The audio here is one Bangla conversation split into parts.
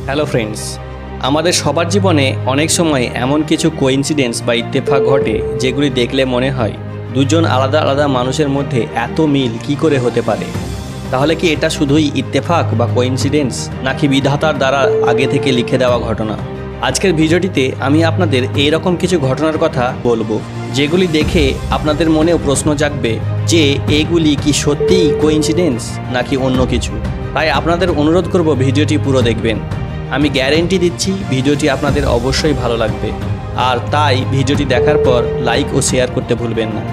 হ্যালো ফ্রেন্ডস, আমাদের সবার জীবনে অনেক সময় এমন কিছু কোইন্সিডেন্স বা ইত্তেফাক ঘটে যেগুলি দেখলে মনে হয় দুজন আলাদা আলাদা মানুষের মধ্যে এত মিল কি করে হতে পারে। তাহলে কি এটা শুধুই ইত্তেফাক বা কোইন্সিডেন্স, নাকি বিধাতার দ্বারা আগে থেকে লিখে দেওয়া ঘটনা? আজকের ভিডিওটিতে আমি আপনাদের এইরকম কিছু ঘটনার কথা বলবো যেগুলি দেখে আপনাদের মনেও প্রশ্ন জাগবে যে এইগুলি কি সত্যিই কোইন্সিডেন্স নাকি অন্য কিছু। তাই আপনাদের অনুরোধ করব ভিডিওটি পুরো দেখবেন। আমি গ্যারেন্টি দিচ্ছি ভিডিওটি আপনাদের অবশ্যই ভালো লাগবে। আর তাই ভিডিওটি দেখার পর লাইক ও শেয়ার করতে ভুলবেন না।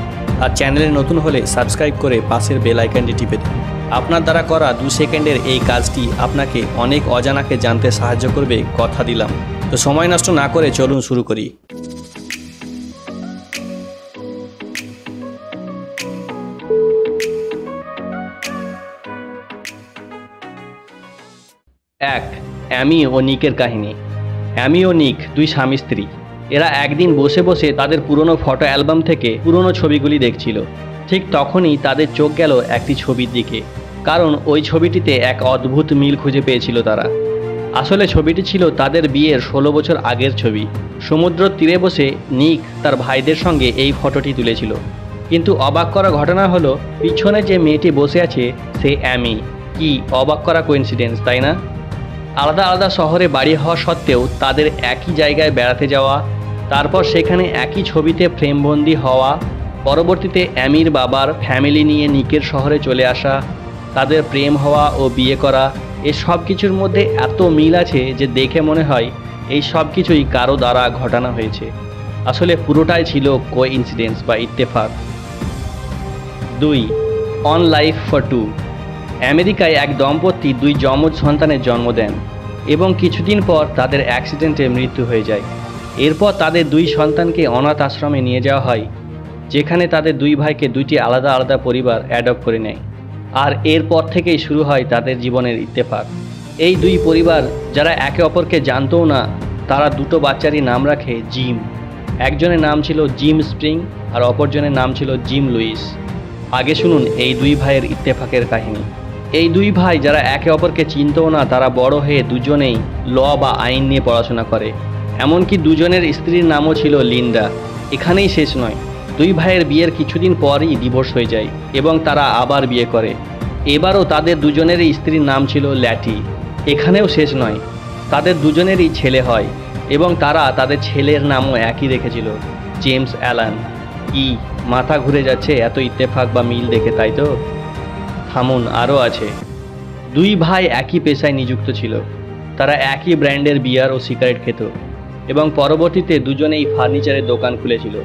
আর চ্যানেলে নতুন হলে সাবস্ক্রাইব করে পাশের বেল আইকনটি টিপে দিন। আপনার দ্বারা করা 2 সেকেন্ডের এই কাজটি আপনাকে অনেক অজানাকে জানতে সাহায্য করবে, কথা দিলাম। তো সময় নষ্ট না করে চলুন শুরু করি। 1. অ্যামি ও নিকের কাহিনী। অ্যামি ও নিক দুই স্বামী স্ত্রী। এরা একদিন বসে বসে তাদের পুরনো ফটো অ্যালবাম থেকে পুরনো ছবিগুলি দেখছিল। ঠিক তখনই তাদের চোখ গেল একটি ছবির দিকে, কারণ ওই ছবিটিতে এক অদ্ভুত মিল খুঁজে পেয়েছিল তারা। আসলে ছবিটি ছিল তাদের বিয়ের 16 বছর আগের ছবি। সমুদ্র তীরে বসে নিক তার ভাইদের সঙ্গে এই ফটোটি তুলেছিল। কিন্তু অবাক করা ঘটনা হলো, পিছনে যে মেয়েটি বসে আছে সে অ্যামি। কি অবাক করা কোইন্সিডেন্স, তাই না? আলাদা আলাদা শহরে বাড়ি হওয়া সত্ত্বেও তাদের একই জায়গায় বেড়াতে যাওয়া, তারপর সেখানে একই ছবিতে ফ্রেমবন্দি হওয়া, পরবর্তীতে অ্যামির বাবার ফ্যামিলি নিয়ে নিকের শহরে চলে আসা, তাদের প্রেম হওয়া ও বিয়ে করা, এই সব কিছুর মধ্যে এত মিল আছে যে দেখে মনে হয় এই সব কিছুই কারো দ্বারা ঘটানো হয়েছে। আসলে পুরোটাই ছিল কোইন্সিডেন্স বা ইত্তেফাক। 2. One life for two. আমেরিকায় এক দম্পতি 2 যমজ সন্তানের জন্ম দেন এবং কিছুদিন পর তাদের অ্যাক্সিডেন্টে মৃত্যু হয়ে যায়। এরপর তাদের 2 সন্তানকে অনাথ আশ্রমে নিয়ে যাওয়া হয়, যেখানে তাদের 2 ভাইকে 2টি আলাদা আলাদা পরিবার অ্যাডপ্ট করে নেয়। আর এরপর থেকেই শুরু হয় তাদের জীবনের ইত্তেফাক। এই 2 পরিবার, যারা একে অপরকে জানতও না, তারা 2টো বাচ্চারই নাম রাখে জিম। একজনের নাম ছিল জিম স্প্রিং আর অপরজনের নাম ছিল জিম লুইস। আগে শুনুন এই 2 ভাইয়ের ইত্তেফাকের কাহিনী। এই 2 ভাই যারা একে অপরকে চিনতও না, তারা বড় হয়ে দুজনেই ল বা আইন নিয়ে পড়াশোনা করে। এমনকি দুজনের স্ত্রীর নামও ছিল লিন্ডা। এখানেই শেষ নয়, 2 ভাইয়ের বিয়ের কিছুদিন পরই ডিভোর্স হয়ে যায় এবং তারা আবার বিয়ে করে। এবারও তাদের দুজনেরই স্ত্রীর নাম ছিল ল্যাটি। এখানেও শেষ নয়, তাদের দুজনেরই ছেলে হয় এবং তারা তাদের ছেলের নামও একই রেখেছিল, জেমস অ্যালান। মাথা ঘুরে যাচ্ছে এত ইত্তেফাক বা মিল দেখে, তাই তো? থামুন, আরও আছে। 2 ভাই একই পেশায় নিযুক্ত ছিল। তারা একই ব্র্যান্ডের বিয়ার ও সিগারেট খেত এবং পরবর্তীতে দুজনেই ফার্নিচারের দোকান খুলেছিল।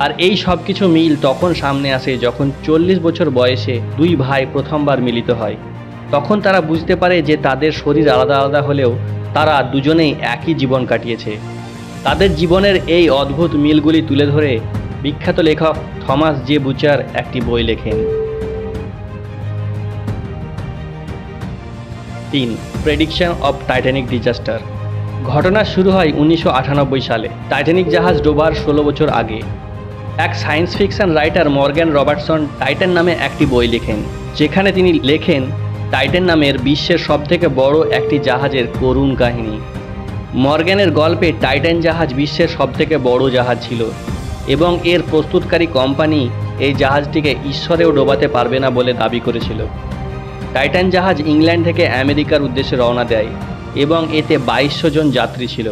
আর এই সব কিছু মিল তখন সামনে আসে যখন 40 বছর বয়সে 2 ভাই প্রথমবার মিলিত হয়। তখন তারা বুঝতে পারে যে তাদের শরীর আলাদা আলাদা হলেও তারা দুজনেই একই জীবন কাটিয়েছে। তাদের জীবনের এই অদ্ভুত মিলগুলি তুলে ধরে বিখ্যাত লেখক থমাস জে বুচার একটি বই লেখেন। 3. Prediction of Titanic disaster. ঘটনা শুরু হয় 1998 সালে, টাইটানিক জাহাজ ডোবার 16 বছর আগে। এক science fiction writer Morgan Robertson Titan নামে একটি বই লেখেন, যেখানে তিনি লেখেন টাইটান নামের বিশ্বের সবথেকে বড় একটি জাহাজের করুণ কাহিনী। মর্গ্যানের গল্পে টাইটান জাহাজ বিশ্বের সবথেকে বড় জাহাজ ছিল এবং এর প্রস্তুতকারী কোম্পানি এই জাহাজটিকে ঈশ্বরেও ডোবাতে পারবে না বলে দাবি করেছিল। টাইটান জাহাজ ইংল্যান্ড থেকে আমেরিকার উদ্দেশ্যে রওনা দেয় এবং এতে 2200 জন যাত্রী ছিল।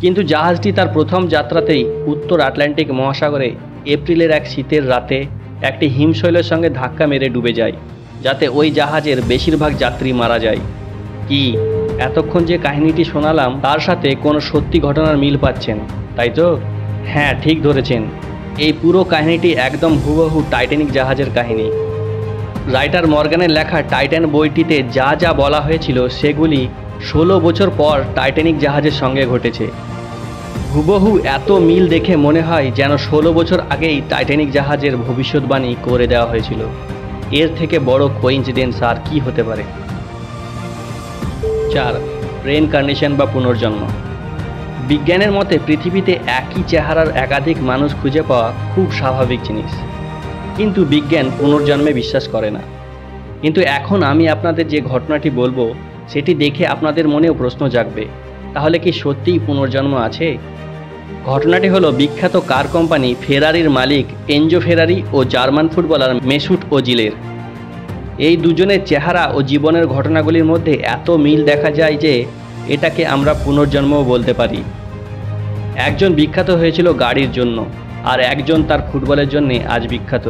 কিন্তু জাহাজটি তার প্রথম যাত্রাতেই উত্তর আটলান্টিক মহাসাগরে এপ্রিলের এক শীতের রাতে একটি হিমশৈলের সঙ্গে ধাক্কা মেরে ডুবে যায়, যাতে ওই জাহাজের বেশিরভাগ যাত্রী মারা যায়। এতক্ষণ যে কাহিনীটি শোনালাম তার সাথে কোনো সত্যি ঘটনার মিল পাচ্ছেন, তাই তো? হ্যাঁ, ঠিক ধরেছেন। এই পুরো কাহিনীটি একদম হুবহু টাইটানিক জাহাজের কাহিনী। রাইটার মর্গ্যানের লেখা টাইটান বইটিতে যা যা বলা হয়েছিল সেগুলি 16 বছর পর টাইটানিক জাহাজের সঙ্গে ঘটেছে। হুবহু এত মিল দেখে মনে হয় যেন 16 বছর আগেই টাইটানিক জাহাজের ভবিষ্যৎবাণী করে দেওয়া হয়েছিল। এর থেকে বড় কোইন্সিডেন্স আর কি হতে পারে? 4. রিইনকার্নেশন বা পুনর্জন্ম। বিজ্ঞানের মতে পৃথিবীতে একই চেহারার একাধিক মানুষ খুঁজে পাওয়া খুব স্বাভাবিক জিনিস, কিন্তু বিজ্ঞান পুনর্জন্মে বিশ্বাস করে না। কিন্তু এখন আমি আপনাদের যে ঘটনাটি বলবো সেটি দেখে আপনাদের মনেও প্রশ্ন জাগবে, তাহলে কি সত্যিই পুনর্জন্ম আছে? ঘটনাটি হলো বিখ্যাত কার কোম্পানি ফেরারির মালিক এনজো ফেরারি ও জার্মান ফুটবলার মেসুট ওজিলের। এই দুজনের চেহারা ও জীবনের ঘটনাগুলির মধ্যে এত মিল দেখা যায় যে এটাকে আমরা পুনর্জন্মও বলতে পারি। একজন বিখ্যাত হয়েছিল গাড়ির জন্য, আর একজন তার ফুটবলের জন্য আজ বিখ্যাত।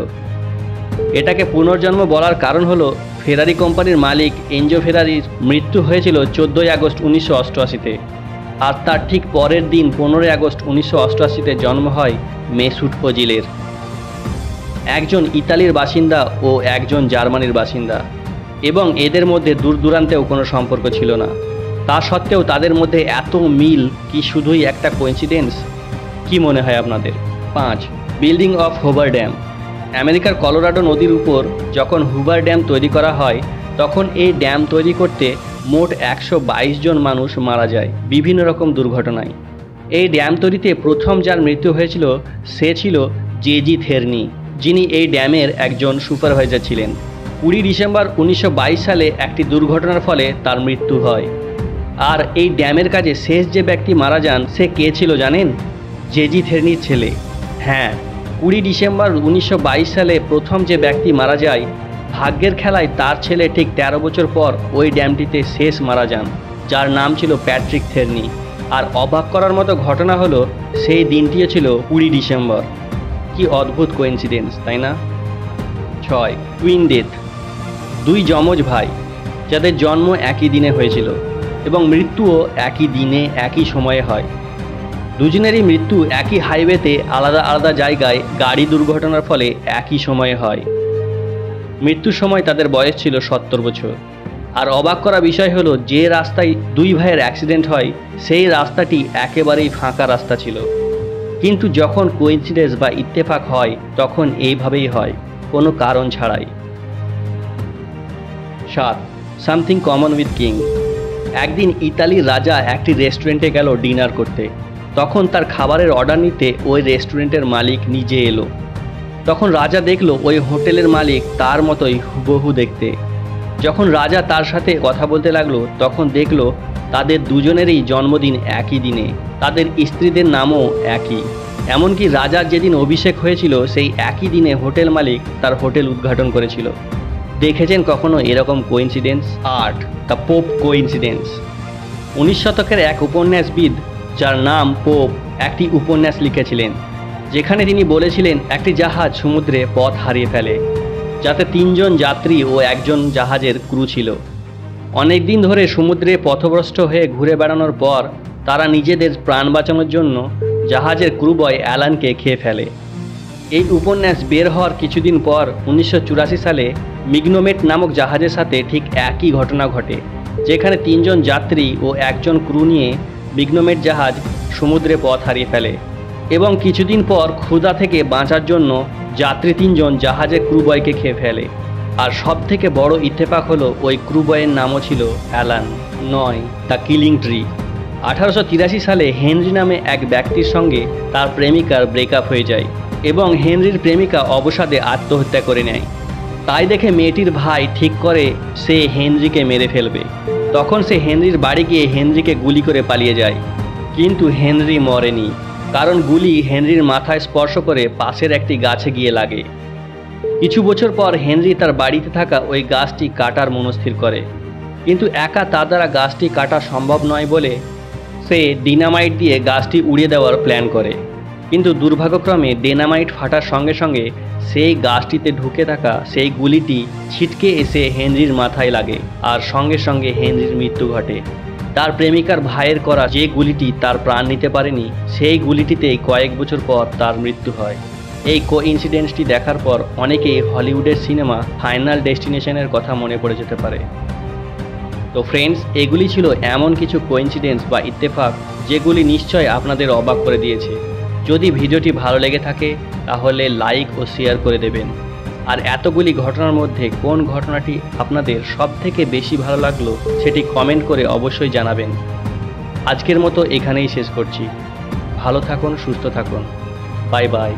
এটাকে পুনর্জন্ম বলার কারণ হলো ফেরারি কোম্পানির মালিক এনজো ফেরারির মৃত্যু হয়েছিল 14ই আগস্ট 1988-তে, আর তার ঠিক পরের দিন 15ই আগস্ট 1988-তে জন্ম হয় মেসুট ওজিলের। একজন ইতালির বাসিন্দা ও একজন জার্মানির বাসিন্দা, এবং এদের মধ্যে দূর দূরান্তেও কোনো সম্পর্ক ছিল না। তা সত্ত্বেও তাদের মধ্যে এত মিল কি শুধুই একটা কোইন্সিডেন্স? কি মনে হয় আপনাদের? 5. Building of Hoover Dam. আমেরিকার কলোরাডো নদীর উপর যখন হুভার ড্যাম তৈরি করা হয়, তখন এই ড্যাম তৈরি করতে মোট 122 জন মানুষ মারা যায় বিভিন্ন রকম দুর্ঘটনায়। এই ড্যাম তৈরিতে প্রথম যার মৃত্যু হয়েছিল সে ছিল জেজি থেরনি, যিনি এই ড্যামের একজন সুপারভাইজার ছিলেন। 20 ডিসেম্বর 1922 সালে একটি দুর্ঘটনার ফলে তার মৃত্যু হয়। আর এই ড্যামের কাজে শেষ যে ব্যক্তি মারা যান সে কে ছিল জানেন? জেজি থেরনির ছেলে। হ্যাঁ, 20 ডিসেম্বর 1922 সালে প্রথম যে ব্যক্তি মারা যায়, ভাগ্যের খেলায় তার ছেলে ঠিক 13 বছর পর ওই ড্যামটিতে শেষ মারা যান, যার নাম ছিল প্যাট্রিক থেরনি। আর অবাক করার মতো ঘটনা হলো সেই দিনটিও ছিল 20 ডিসেম্বর। কি অদ্ভুত কোইন্সিডেন্স, তাই না? 6. Twin death. দুই যমজ ভাই যাদের জন্ম একই দিনে হয়েছিল এবং মৃত্যুও একই দিনে একই সময়ে হয়। দুজনেরই মৃত্যু একই হাইওয়েতে আলাদা আলাদা জায়গায় গাড়ি দুর্ঘটনার ফলে একই সময়ে হয়। মৃত্যুর সময় তাদের বয়স ছিল 70 বছর। আর অবাক করা বিষয় হলো যে রাস্তায় দুই ভাইয়ের অ্যাক্সিডেন্ট হয় সেই রাস্তাটি একেবারেই ফাঁকা রাস্তা ছিল। কিন্তু যখন কোইন্সিডেন্স বা ইত্তেফাক হয় তখন এইভাবেই হয়, কোনো কারণ ছাড়াই। 7. Something common with king. একদিন ইতালির রাজা একটি রেস্টুরেন্টে গেল ডিনার করতে। তখন তার খাবারের অর্ডার নিতে ওই রেস্টুরেন্টের মালিক নিজে এলো। তখন রাজা দেখলো ওই হোটেলের মালিক তার মতোই হুবহু দেখতে। যখন রাজা তার সাথে কথা বলতে লাগলো তখন দেখলো তাদের দুজনেরই জন্মদিন একই দিনে, তাদের স্ত্রীদের নামও একই। এমনকি রাজার যেদিন অভিষেক হয়েছিল সেই একই দিনে হোটেল মালিক তার হোটেল উদ্ঘাটন করেছিল। দেখেছেন কখনো এরকম কোইন্সিডেন্স? 8. The pope coincidence. 19 শতকের এক উপন্যাসবিদ যার নাম পোপ একটি উপন্যাস লিখেছিলেন, যেখানে তিনি বলেছিলেন একটি জাহাজ সমুদ্রে পথ হারিয়ে ফেলে, যাতে 3 জন যাত্রী ও একজন জাহাজের ক্রু ছিল। অনেক দিন ধরে সমুদ্রে পথভ্রষ্ট হয়ে ঘুরে বেড়ানোর পর তারা নিজেদের প্রাণ বাঁচানোর জন্য জাহাজের ক্রু বয় অ্যালানকে খেয়ে ফেলে। এই উপন্যাস বের হওয়ার কিছুদিন পর 1984 সালে মিগনোমেট নামক জাহাজের সাথে ঠিক একই ঘটনা ঘটে, যেখানে 3 জন যাত্রী ও একজন ক্রু নিয়ে মিগনোমেট জাহাজ সমুদ্রে পথ হারিয়ে ফেলে। এবং কিছুদিন পর ক্ষুধা থেকে বাঁচার জন্য যাত্রী 3 জন জাহাজের ক্রু বয়কে খেয়ে ফেলে। আর সব থেকে বড় ইত্তেফাক হলো ওই ক্রু বয়ের নামও ছিল অ্যালান। 9. The killing tree. 1883 সালে হেনরি নামে এক ব্যক্তির সঙ্গে তার প্রেমিকার ব্রেকআপ হয়ে যায় এবং হেনরির প্রেমিকা অবসাদে আত্মহত্যা করে নেয়। তাই দেখে মেয়েটির ভাই ঠিক করে সে হেনরিকে মেরে ফেলবে। তখন সে হেনরির বাড়ি গিয়ে হেনরিকে গুলি করে পালিয়ে যায়, কিন্তু হেনরি মরেনি, কারণ গুলি হেনরির মাথায় স্পর্শ করে পাশের একটি গাছে গিয়ে লাগে। কিছু বছর পর হেনরি তার বাড়িতে থাকা ওই গাছটি কাটার মনস্থির করে, কিন্তু একা তার দ্বারা গাছটি কাটা সম্ভব নয় বলে সে ডিনামাইট দিয়ে গাছটি উড়িয়ে দেওয়ার প্ল্যান করে। কিন্তু দুর্ভাগ্যক্রমে ডিনামাইট ফাটার সঙ্গে সঙ্গে সেই গাছটিতে ঢুকে থাকা সেই গুলিটি ছিটকে এসে হেনরির মাথায় লাগে, আর সঙ্গে সঙ্গে হেনরির মৃত্যু ঘটে। তার প্রেমিকার ভাইয়ের করা যে গুলিটি তার প্রাণ নিতে পারেনি, সেই গুলিটিতেই কয়েক বছর পর তার মৃত্যু হয়। এই কোইন্সিডেন্সটি দেখার পর অনেকেই হলিউডের সিনেমা ফাইনাল ডেস্টিনেশনের কথা মনে পড়ে যেতে পারে। তো ফ্রেন্ডস, এগুলি ছিল এমন কিছু কোইন্সিডেন্স বা ইত্তেফাক যেগুলি নিশ্চয় আপনাদের অবাক করে দিয়েছে। যদি ভিডিওটি ভালো লেগে থাকে তাহলে লাইক ও শেয়ার করে দেবেন। আর এতগুলি ঘটনার মধ্যে কোন ঘটনাটি আপনাদের সবথেকে বেশি ভালো লাগলো সেটি কমেন্ট করে অবশ্যই জানাবেন। আজকের মতো এখানেই শেষ করছি। ভালো থাকুন, সুস্থ থাকুন। Bye bye.